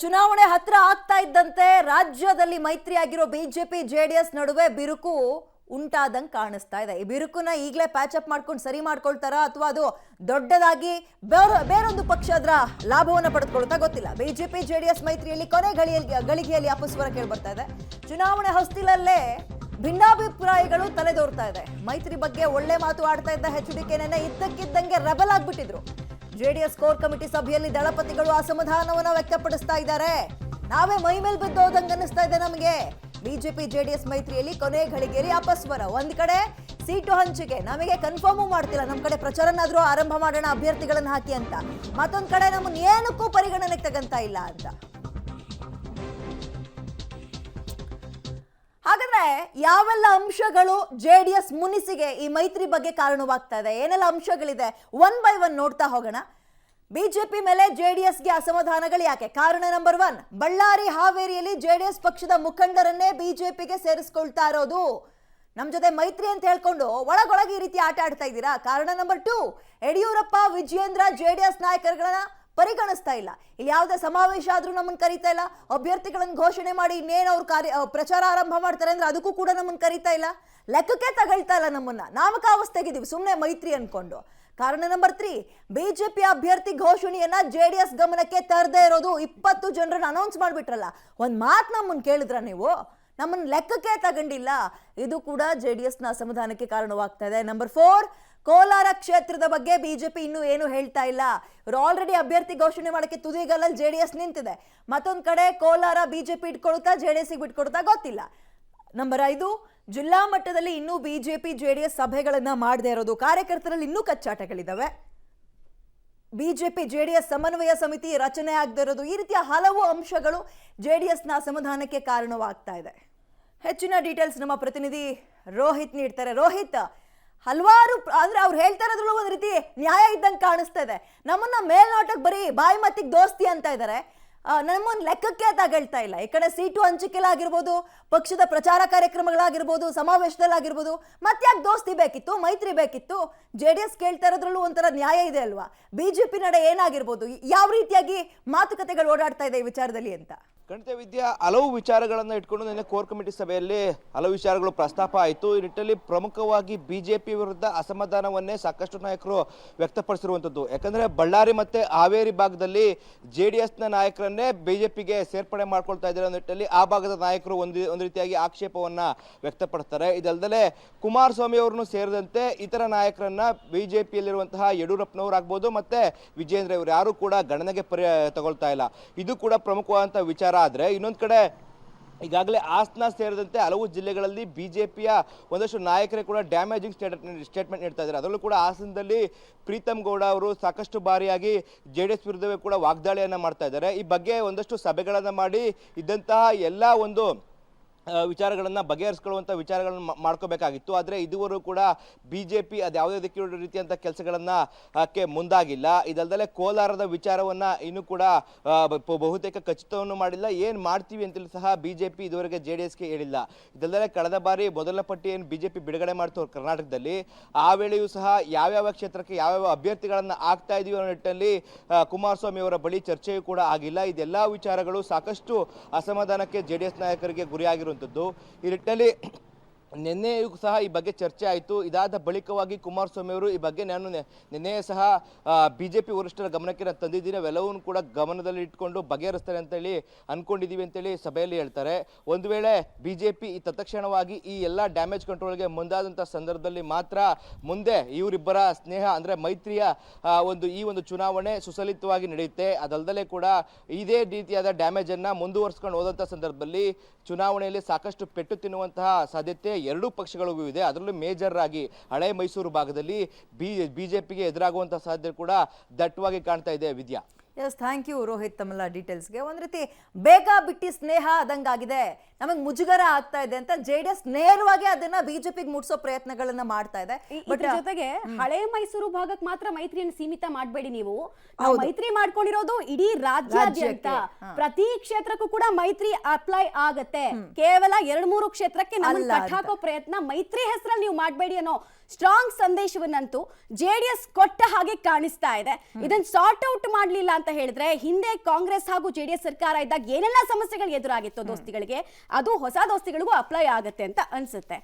ಚುನಾವಣೆ ಹತ್ರ ಆಗ್ತಾ ಇದ್ದಂತೆ ರಾಜ್ಯದಲ್ಲಿ ಮೈತ್ರಿಯಾಗಿರೋ ಬಿಜೆಪಿ ಜೆಡಿಎಸ್ ನಡುವೆ ಬಿರುಕು ಉಂಟಾದಂಗೆ ಕಾಣಿಸ್ತಾ ಇದೆ. ಈ ಬಿರುಕುನ ಈಗಲೇ ಪ್ಯಾಚ್ ಅಪ್ ಮಾಡ್ಕೊಂಡು ಸರಿ ಮಾಡ್ಕೊಳ್ತಾರಾ ಅಥವಾ ಅದು ದೊಡ್ಡದಾಗಿ ಬೇರೊಂದು ಪಕ್ಷ ಅದರ ಲಾಭವನ್ನು ಪಡೆದುಕೊಳ್ತಾ ಗೊತ್ತಿಲ್ಲ. ಬಿಜೆಪಿ ಜೆಡಿಎಸ್ ಮೈತ್ರಿಯಲ್ಲಿ ಕೊನೆ ಗಳಿಗೆಯಲ್ಲಿ ಅಪಸ್ವರ ಕೇಳಿ ಬರ್ತಾ ಇದೆ. ಚುನಾವಣೆ ಹೊಸ್ತಿಲಲ್ಲೇ ಭಿನ್ನಾಭಿಪ್ರಾಯಗಳು ತಲೆದೋರ್ತಾ ಇದೆ. ಮೈತ್ರಿ ಬಗ್ಗೆ ಒಳ್ಳೆ ಮಾತು ಆಡ್ತಾ ಇದ್ದ ಎಚ್ಡಿಕೆ ನೆನ್ನೆ ಇದ್ದಕ್ಕಿದ್ದಂಗೆ ರೆಬಲ್ ಆಗ್ಬಿಟ್ಟಿದ್ರು. ಜೆಡಿಎಸ್ ಕೋರ್ ಕಮಿಟಿ ಸಭೆಯಲ್ಲಿ ದಳಪತಿಗಳು ಅಸಮಾಧಾನವನ್ನ ವ್ಯಕ್ತಪಡಿಸ್ತಾ ಇದ್ದಾರೆ. ನಾವೇ ಮೈ ಮೇಲೆ ಬಿದ್ದೋದಂಗೆ ಅನ್ನಿಸ್ತಾ ಇದೆ ನಮಗೆ. ಬಿಜೆಪಿ ಜೆಡಿಎಸ್ ಮೈತ್ರಿಯಲ್ಲಿ ಕೊನೆ ಗಳಿಗೆಯಲ್ಲಿ ಅಪಸ್ವರ. ಒಂದ್ ಕಡೆ ಸೀಟು ಹಂಚಿಕೆ ನಮಗೆ ಕನ್ಫರ್ಮು ಮಾಡ್ತಿಲ್ಲ, ನಮ್ಮ ಕಡೆ ಪ್ರಚಾರನಾದ್ರೂ ಆರಂಭ ಮಾಡೋಣ ಅಭ್ಯರ್ಥಿಗಳನ್ನ ಹಾಕಿ ಅಂತ. ಮತ್ತೊಂದ್ ಕಡೆ ನಮ್ಮನ್ನ ಏನಕ್ಕೂ ಪರಿಗಣನೆಗೆ ತಗಂತ ಇಲ್ಲ ಅಂತ. ಹಾಗಾದ್ರೆ ಯಾವೆಲ್ಲ ಅಂಶಗಳು ಜೆಡಿಎಸ್ ಮುನಿಸಿಗೆ ಈ ಮೈತ್ರಿ ಬಗ್ಗೆ ಕಾರಣವಾಗ್ತಾ ಇದೆ, ಏನೆಲ್ಲ ಅಂಶಗಳಿದೆ, ಒನ್ ಬೈ ಒನ್ ನೋಡ್ತಾ ಹೋಗೋಣ. ಬಿಜೆಪಿ ಮೇಲೆ ಜೆಡಿಎಸ್ಗೆ ಅಸಮಾಧಾನಗಳು ಯಾಕೆ? ಕಾರಣ ನಂಬರ್ 1, ಬಳ್ಳಾರಿ ಹಾವೇರಿಯಲ್ಲಿ ಜೆಡಿಎಸ್ ಪಕ್ಷದ ಮುಖಂಡರನ್ನೇ ಬಿಜೆಪಿಗೆ ಸೇರಿಸ್ಕೊಳ್ತಾ ಇರೋದು. ನಮ್ ಜೊತೆ ಮೈತ್ರಿ ಅಂತ ಹೇಳ್ಕೊಂಡು ಒಳಗೊಳಗೆ ಈ ರೀತಿ ಆಟ ಆಡ್ತಾ ಇದ್ದೀರಾ. ಕಾರಣ ನಂಬರ್ 2, ಯಡಿಯೂರಪ್ಪ ವಿಜಯೇಂದ್ರ ಜೆಡಿಎಸ್ ನಾಯಕರುಗಳನ್ನ ಪರಿಗಣಿಸ್ತಾ ಇಲ್ಲ. ಇಲ್ಲಿ ಯಾವುದೇ ಸಮಾವೇಶ ಆದ್ರೂ ನಮ್ಮನ್ನು ಕರೀತಾ ಇಲ್ಲ. ಅಭ್ಯರ್ಥಿಗಳನ್ನು ಘೋಷಣೆ ಮಾಡಿ ಇನ್ನೇನು ಅವ್ರು ಪ್ರಚಾರ ಆರಂಭ ಮಾಡ್ತಾರೆ ಅಂದ್ರೆ ಅದಕ್ಕೂ ಕೂಡ ನಮ್ಮನ್ನು ಕರೀತಾ ಇಲ್ಲ. ಲೆಕ್ಕಕ್ಕೆ ತಗೊಳ್ತಾ ಇಲ್ಲ ನಮ್ಮನ್ನ. ನಾಮಕಾವಸ್ಥೆಗಿದ್ದೀವಿ ಸುಮ್ಮನೆ ಮೈತ್ರಿ ಅನ್ಕೊಂಡು. ಕಾರಣ ನಂಬರ್ 3, ಬಿಜೆಪಿ ಅಭ್ಯರ್ಥಿ ಘೋಷಣೆಯನ್ನ ಜೆಡಿಎಸ್ ಗಮನಕ್ಕೆ ತರದೇ ಇರೋದು. 20 ಜನರನ್ನ ಅನೌನ್ಸ್ ಮಾಡ್ಬಿಟ್ರಲ್ಲ, ಒಂದ್ ಮಾತು ನಮ್ಮನ್ನು ಕೇಳಿದ್ರ ನೀವು? ನಮ್ಮನ್ನ ಲೆಕ್ಕಕ್ಕೆ ತಗೊಂಡಿಲ್ಲ. ಇದು ಕೂಡ ಜೆಡಿಎಸ್ನ ಅಸಮಾಧಾನಕ್ಕೆ ಕಾರಣವಾಗ್ತಾ ಇದೆ. ನಂಬರ್ 4, ಕೋಲಾರ ಕ್ಷೇತ್ರದ ಬಗ್ಗೆ ಬಿಜೆಪಿ ಇನ್ನೂ ಏನು ಹೇಳ್ತಾ ಇಲ್ಲ. ಇವರು ಆಲ್ರೆಡಿ ಅಭ್ಯರ್ಥಿ ಘೋಷಣೆ ಮಾಡಕ್ಕೆ ತುದಿಗಲ್ಲಲ್ಲಿ ಜೆಡಿಎಸ್ ನಿಂತಿದೆ. ಮತ್ತೊಂದ್ ಕಡೆ ಕೋಲಾರ ಬಿಜೆಪಿ ಇಟ್ಕೊಳ್ತಾ ಜೆಡಿಎಸ್ ಬಿಟ್ಕೊಡ್ತಾ ಗೊತ್ತಿಲ್ಲ. ನಂಬರ್ 5, ಜಿಲ್ಲಾ ಮಟ್ಟದಲ್ಲಿ ಇನ್ನೂ ಬಿಜೆಪಿ ಜೆಡಿಎಸ್ ಸಭೆಗಳನ್ನ ಮಾಡದೇ ಇರೋದು. ಕಾರ್ಯಕರ್ತರಲ್ಲಿ ಇನ್ನೂ ಕಚ್ಚಾಟಗಳಿದಾವೆ. ಬಿಜೆಪಿ ಜೆಡಿಎಸ್ ಸಮನ್ವಯ ಸಮಿತಿ ರಚನೆ ಆಗದೆ ಇರೋದು. ಈ ರೀತಿಯ ಹಲವು ಅಂಶಗಳು ಜೆಡಿಎಸ್ನ ಅಸಮಾಧಾನಕ್ಕೆ ಕಾರಣವಾಗ್ತಾ ಇದೆ. ಹೆಚ್ಚಿನ ಡೀಟೇಲ್ಸ್ ನಮ್ಮ ಪ್ರತಿನಿಧಿ ರೋಹಿತ್ ನೀಡ್ತಾರೆ. ರೋಹಿತ್, ಹಲವಾರು ಅಂದ್ರೆ ಅವ್ರು ಹೇಳ್ತಾ ಇರೋದ್ರಲ್ಲೂ ಒಂದ್ ರೀತಿ ನ್ಯಾಯ ಇದ್ದಂಗೆ ಕಾಣಿಸ್ತಾ ಇದೆ. ನಮ್ಮನ್ನ ಮೇಲ್ನೋಟಕ್ಕೆ ಬರೀ ಬಾಯಿ ಮತ್ತಿಗೆ ದೋಸ್ತಿ ಅಂತ ಇದ್ದಾರೆ, ನಮ್ಮನ್ನ ಲೆಕ್ಕಕ್ಕೆ ತಗೊಳ್ತಾ ಇಲ್ಲ. ಈ ಕಡೆ ಸೀಟು ಹಂಚಿಕೆಲಾಗಿರ್ಬೋದು, ಪಕ್ಷದ ಪ್ರಚಾರ ಕಾರ್ಯಕ್ರಮಗಳಾಗಿರ್ಬೋದು, ಸಮಾವೇಶದಲ್ಲಾಗಿರ್ಬೋದು. ಮತ್ತ್ಯಾಕೆ ದೋಸ್ತಿ ಬೇಕಿತ್ತು, ಮೈತ್ರಿ ಬೇಕಿತ್ತು? ಜೆಡಿಎಸ್ ಕೇಳ್ತಾ ಇರೋದ್ರಲ್ಲೂ ಒಂಥರ ನ್ಯಾಯ ಇದೆ ಅಲ್ವಾ? ಬಿಜೆಪಿ ನಡೆ ಏನಾಗಿರ್ಬೋದು, ಯಾವ ರೀತಿಯಾಗಿ ಮಾತುಕತೆಗಳು ಓಡಾಡ್ತಾ ಇದೆ ಈ ವಿಚಾರದಲ್ಲಿ ಅಂತ? ಖಂಡಿತ ವಿದ್ಯಾ, ಹಲವು ವಿಚಾರಗಳನ್ನು ಇಟ್ಕೊಂಡು ನಿನ್ನೆ ಕೋರ್ ಕಮಿಟಿ ಸಭೆಯಲ್ಲಿ ಹಲವು ವಿಚಾರಗಳು ಪ್ರಸ್ತಾಪ ಆಯಿತು. ಈ ನಿಟ್ಟಿನಲ್ಲಿ ಪ್ರಮುಖವಾಗಿ ಬಿಜೆಪಿ ವಿರುದ್ಧ ಅಸಮಾಧಾನವನ್ನೇ ಸಾಕಷ್ಟು ನಾಯಕರು ವ್ಯಕ್ತಪಡಿಸಿರುವಂಥದ್ದು. ಯಾಕಂದರೆ ಬಳ್ಳಾರಿ ಮತ್ತು ಹಾವೇರಿ ಭಾಗದಲ್ಲಿ ಜೆಡಿಎಸ್ನ ನಾಯಕರನ್ನೇ ಬಿಜೆಪಿಗೆ ಸೇರ್ಪಡೆ ಮಾಡ್ಕೊಳ್ತಾ ಇದ್ದಾರೆ ನಿಟ್ಟಿನಲ್ಲಿ ಆ ಭಾಗದ ನಾಯಕರು ಒಂದು ರೀತಿಯಾಗಿ ಆಕ್ಷೇಪವನ್ನು ವ್ಯಕ್ತಪಡ್ತಾರೆ. ಇದಲ್ಲದೆ ಕುಮಾರಸ್ವಾಮಿ ಅವರನ್ನು ಸೇರಿದಂತೆ ಇತರ ನಾಯಕರನ್ನ ಬಿಜೆಪಿಯಲ್ಲಿರುವಂತಹ ಯಡಿಯೂರಪ್ಪನವರಾಗ್ಬೋದು ಮತ್ತು ವಿಜೇಂದ್ರ ಇವರು ಯಾರು ಕೂಡ ಗಣನೆಗೆ ತಗೊಳ್ತಾ ಇಲ್ಲ. ಇದು ಕೂಡ ಪ್ರಮುಖವಾದಂಥ ವಿಚಾರ. ಆದರೆ ಇನ್ನೊಂದು ಕಡೆ ಈಗಾಗಲೇ ಹಾಸನ ಸೇರಿದಂತೆ ಹಲವು ಜಿಲ್ಲೆಗಳಲ್ಲಿ ಬಿಜೆಪಿಯ ಒಂದಷ್ಟು ನಾಯಕರೇ ಕೂಡ ಡ್ಯಾಮೇಜಿಂಗ್ ಸ್ಟೇಟ್ಮೆಂಟ್ ನೀಡ್ತಾ ಇದ್ದಾರೆ. ಅದರಲ್ಲೂ ಕೂಡ ಹಾಸನದಲ್ಲಿ ಪ್ರೀತಮ್ ಗೌಡ ಅವರು ಸಾಕಷ್ಟು ಬಾರಿಯಾಗಿ ಜೆಡಿಎಸ್ ವಿರುದ್ಧವೇ ಕೂಡ ವಾಗ್ದಾಳಿಯನ್ನು ಮಾಡ್ತಾ ಇದ್ದಾರೆ. ಈ ಬಗ್ಗೆ ಒಂದಷ್ಟು ಸಭೆಗಳನ್ನು ಮಾಡಿ ಇದ್ದಂತಹ ಎಲ್ಲ ಒಂದು ವಿಚಾರಗಳನ್ನು ಬಗೆಹರಿಸ್ಕೊಳ್ಳುವಂಥ ವಿಚಾರಗಳನ್ನು ಮಾಡ್ಕೋಬೇಕಾಗಿತ್ತು. ಆದರೆ ಇದುವರೆಗೂ ಕೂಡ ಬಿಜೆಪಿ ಅದು ಯಾವುದೇ ರೀತಿಯಂಥ ಕೆಲಸಗಳನ್ನು ಮುಂದಾಗಿಲ್ಲ. ಇದಲ್ಲದೆ ಕೋಲಾರದ ವಿಚಾರವನ್ನು ಇನ್ನೂ ಕೂಡ ಬಹುತೇಕ ಖಚಿತವನ್ನು ಮಾಡಿಲ್ಲ. ಏನು ಮಾಡ್ತೀವಿ ಅಂತೇಳಿ ಸಹ ಬಿಜೆಪಿ ಇದುವರೆಗೆ ಜೆಡಿಎಸ್ಗೆ ಹೇಳಿಲ್ಲ. ಇದಲ್ಲದೆ ಕಳೆದ ಬಾರಿ ಮೊದಲ ಪಟ್ಟಿ ಏನು ಬಿಜೆಪಿ ಬಿಡುಗಡೆ ಮಾಡ್ತು ಕರ್ನಾಟಕದಲ್ಲಿ, ಆ ವೇಳೆಯೂ ಸಹ ಯಾವ್ಯಾವ ಕ್ಷೇತ್ರಕ್ಕೆ ಯಾವ್ಯಾವ ಅಭ್ಯರ್ಥಿಗಳನ್ನು ಆಗ್ತಾ ಇದೀವಿ ಅನ್ನೋ ನಿಟ್ಟಿನಲ್ಲಿ ಕುಮಾರಸ್ವಾಮಿ ಅವರ ಬಳಿ ಚರ್ಚೆಯೂ ಕೂಡ ಆಗಿಲ್ಲ. ಇದೆಲ್ಲ ವಿಚಾರಗಳು ಸಾಕಷ್ಟು ಅಸಮಾಧಾನಕ್ಕೆ ಜೆಡಿಎಸ್ ನಾಯಕರಿಗೆ ಗುರಿಯಾಗಿರುವಂಥದ್ದು. ಈ ನಿಟ್ಟಿನಲ್ಲಿ ನಿನ್ನೆಯೂ ಸಹ ಈ ಬಗ್ಗೆ ಚರ್ಚೆ ಆಯಿತು. ಇದಾದ ಬಳಿಕವಾಗಿ ಕುಮಾರಸ್ವಾಮಿ ಅವರು ಈ ಬಗ್ಗೆ ನಾನು ನಿನ್ನೆ ಸಹ ಬಿಜೆಪಿ ವರಿಷ್ಠರ ಗಮನಕ್ಕೆ ನಾನು ತಂದಿದ್ದೀನಿ, ಅವೆಲ್ಲವನ್ನೂ ಕೂಡ ಗಮನದಲ್ಲಿ ಇಟ್ಕೊಂಡು ಬಗೆಹರಿಸ್ತಾರೆ ಅಂತೇಳಿ ಅನ್ಕೊಂಡಿದ್ದೀವಿ ಅಂತೇಳಿ ಸಭೆಯಲ್ಲಿ ಹೇಳ್ತಾರೆ. ಒಂದು ವೇಳೆ ಬಿಜೆಪಿ ತತ್ಕ್ಷಣವಾಗಿ ಈ ಎಲ್ಲ ಡ್ಯಾಮೇಜ್ ಕಂಟ್ರೋಲ್ಗೆ ಮುಂದಾದಂಥ ಸಂದರ್ಭದಲ್ಲಿ ಮಾತ್ರ ಮುಂದೆ ಇವರಿಬ್ಬರ ಸ್ನೇಹ ಅಂದರೆ ಮೈತ್ರಿಯ ಈ ಒಂದು ಚುನಾವಣೆ ಸುಸಲಿತವಾಗಿ ನಡೆಯುತ್ತೆ. ಅದಲ್ಲದೆ ಕೂಡ ಇದೇ ರೀತಿಯಾದ ಡ್ಯಾಮೇಜನ್ನು ಮುಂದುವರಿಸ್ಕೊಂಡು ಹೋದಂಥ ಸಂದರ್ಭದಲ್ಲಿ ಚುನಾವಣೆಯಲ್ಲಿ ಸಾಕಷ್ಟು ಪೆಟ್ಟು ತಿನ್ನುವಂತಹ ಸಾಧ್ಯತೆ ಎರಡೂ ಪಕ್ಷಗಳಿಗೂ ಇದೆ. ಅದರಲ್ಲೂ ಮೇಜರ್ ಆಗಿ ಹಳೆ ಮೈಸೂರು ಭಾಗದಲ್ಲಿ ಬಿಜೆಪಿಗೆ ಎದುರಾಗುವಂತಹ ಸಾಧ್ಯತೆ ಕೂಡ ದಟ್ಟವಾಗಿ ಕಾಣ್ತಾ ಇದೆ ವಿದ್ಯಾ. ಎಸ್, ಥ್ಯಾಂಕ್ ಯು ರೋಹಿತ್ ತಮ್ಮೆಲ್ಲ ಡೀಟೇಲ್ಸ್ಗೆ. ಒಂದ್ ರೀತಿ ಬೇಗ ಬಿಟ್ಟಿ ಸ್ನೇಹ ಆದಂಗಾಗಿದೆ, ನಮಗೆ ಮುಜುಗರ ಆಗ್ತಾ ಇದೆ ಅಂತ ಜೆಡಿಎಸ್ ನೇರವಾಗಿ ಅದನ್ನ ಬಿಜೆಪಿಗೆ ಮುಟ್ಸೋ ಪ್ರಯತ್ನಗಳನ್ನ ಮಾಡ್ತಾ ಇದೆ. ಬಟ್ ಜೊತೆಗೆ ಹಳೆ ಮೈಸೂರು ಭಾಗಕ್ಕೆ ಮಾತ್ರ ಮೈತ್ರಿಯನ್ನು ಸೀಮಿತ ಮಾಡಬೇಡಿ. ನೀವು ಮೈತ್ರಿ ಮಾಡ್ಕೊಂಡಿರೋದು ಇಡೀ ರಾಜ್ಯಾದ್ಯಂತ ಪ್ರತಿ ಕ್ಷೇತ್ರಕ್ಕೂ ಕೂಡ ಮೈತ್ರಿ ಅಪ್ಲೈ ಆಗತ್ತೆ. ಕೇವಲ 2-3 ಕ್ಷೇತ್ರಕ್ಕೆ ನಮ್ಮನ್ನ ಕಟ್ ಹಾಕೋ ಪ್ರಯತ್ನ ಮೈತ್ರಿ ಹೆಸರಲ್ಲಿ ನೀವು ಮಾಡಬೇಡಿ ಅನ್ನೋ ಸ್ಟ್ರಾಂಗ್ ಸಂದೇಶವನ್ನಂತೂ ಜೆಡಿಎಸ್ ಕೊಟ್ಟ ಹಾಗೆ ಕಾಣಿಸ್ತಾ ಇದೆ. ಇದನ್ನ ಸಾರ್ಟ್ ಔಟ್ ಮಾಡ್ಲಿಲ್ಲ ಅಂತ ಹೇಳಿದ್ರೆ ಹಿಂದೆ ಕಾಂಗ್ರೆಸ್ ಹಾಗೂ ಜೆಡಿಎಸ್ ಸರ್ಕಾರ ಇದ್ದಾಗ ಏನೆಲ್ಲ ಸಮಸ್ಯೆಗಳು ಎದುರಾಗಿತ್ತು ದೋಸ್ತಿಗಳಿಗೆ, ಅದು ಹೊಸ ದೋಸ್ತಿಗಳಿಗೂ ಅಪ್ಲೈ ಆಗುತ್ತೆ ಅಂತ ಅನ್ಸುತ್ತೆ.